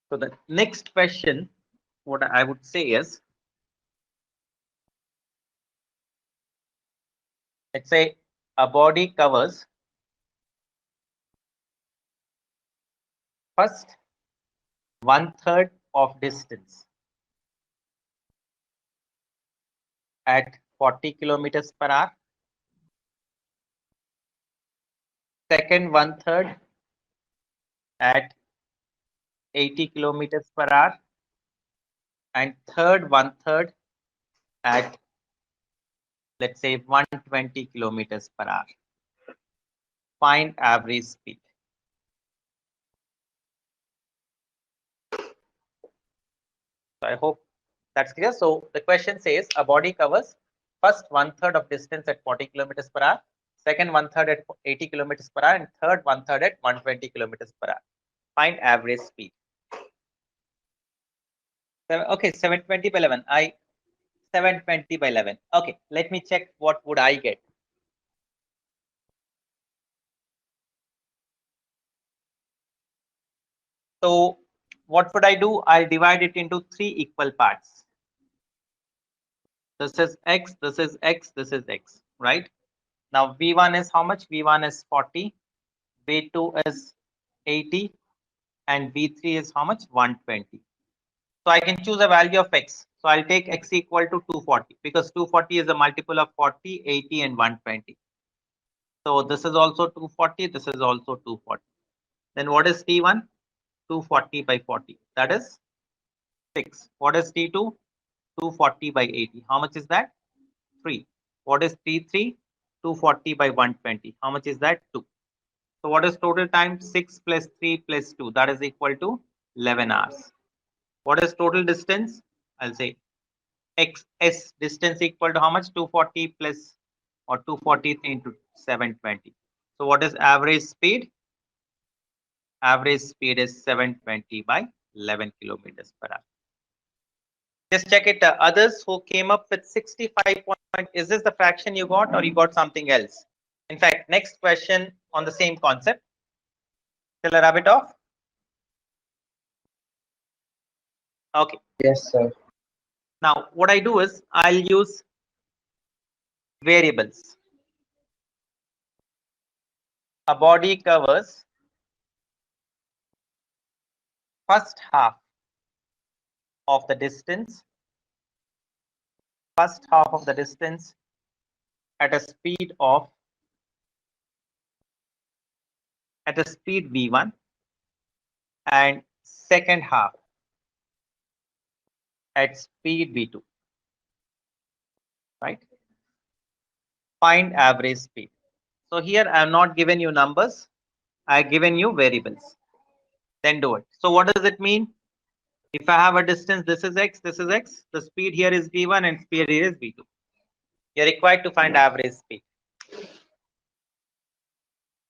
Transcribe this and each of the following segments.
So the next question, what I would say is, let's say a body covers first 1/3 of distance at 40 kilometers per hour, second 1/3 at 80 kilometers per hour, and third 1/3 at, let's say, 120 kilometers per hour. Find average speed. So I hope that's clear. So the question says a body covers first 1/3 of distance at 40 kilometers per hour, second 1/3 at 80 kilometers per hour, and third 1/3 at 120 kilometers per hour. Find average speed. Okay, 720 by 11. 720 by 11. Okay, let me check what would I get. So what would I do? I'll divide it into 3 equal parts. This is x, this is x, this is x, right? Now V1 is how much? V1 is 40, V2 is 80, and V3 is how much? 120. So I can choose a value of x. So I'll take x equal to 240 because 240 is a multiple of 40, 80, and 120. So this is also 240, this is also 240. Then what is T1? 240 by 40. That is 6. What is T2? 240 by 80. How much is that? 3. What is T3? 240 by 120. How much is that? 2. So what is total time? 6 plus 3 plus 2. That is equal to 11 hours. What is total distance? I'll say XS distance equal to how much? 240 plus or 243 into 720. So what is average speed? Average speed is 720 by 11 kilometers per hour. Just check it. Others who came up with 65 point, is this the fraction you got or you got something else? In fact, next question on the same concept. Shall I rub it off? Okay. Yes, sir. Now, what I do is I'll use variables. A body covers first half of the distance, at a speed V1, and second half at speed V2, right? Find average speed. So here I am not given you numbers, I have given you variables. Then do it. So what does it mean? If I have a distance, this is x, the speed here is V1 and speed here is V2. You're required to find average speed.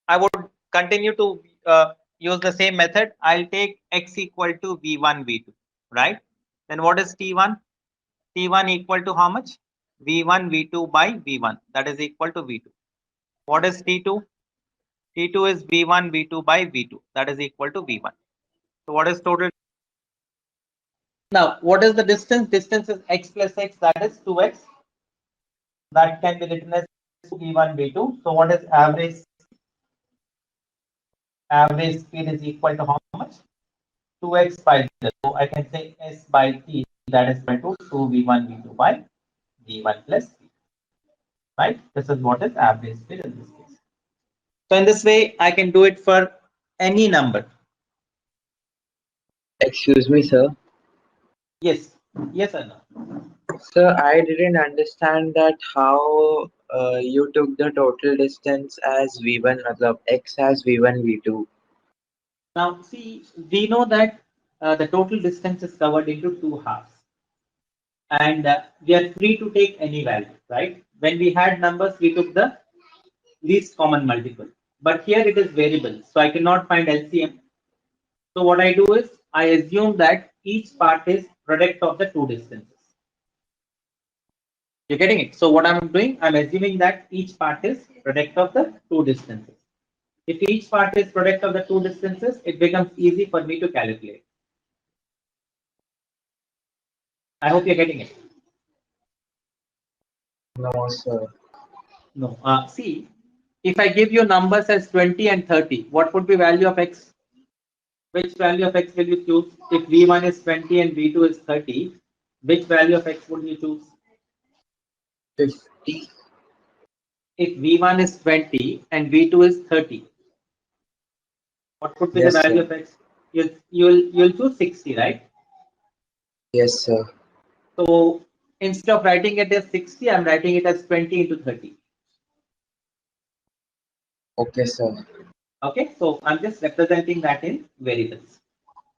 I would continue to use the same method. I'll take x equal to V1, V2, right? Then what is T1? T1 equal to how much? V1, V2 by V1. That is equal to V2. What is T2? T2 is V1, V2 by V2. That is equal to V1. So what is total? Now, what is the distance? Distance is x plus x, that is 2x. That can be written as V1, V2. So what is average? Average speed is equal to how much? 2x by 0. So I can say s by t, that is equal to 2v1, v2 by v1 plus v. Right? This is what is average speed in this case. So in this way, I can do it for any number. Excuse me, sir. Yes. Yes or no? Sir, I didn't understand that how you took the total distance as V1, matlab X as V1, V2. Now, see, we know that the total distance is covered into 2 halves. And we are free to take any value, right? When we had numbers, we took the least common multiple. But here it is variable, so I cannot find LCM. So what I do is I assume that each part is product of the 2 distances. You're getting it? So what I'm doing, I'm assuming that each part is product of the 2 distances. If each part is product of the 2 distances, it becomes easy for me to calculate. I hope you're getting it. No, sir. No. See, if I give you numbers as 20 and 30, what would be value of x? Which value of x will you choose? If v1 is 20 and v2 is 30, which value of x would you choose? 50. If v1 is 20 and v2 is 30, what would be the Yes, value sir. of x? You'll choose 60, right? Yes, sir. So instead of writing it as 60, I'm writing it as 20 into 30. Okay, sir. Okay, so I'm just representing that in variables.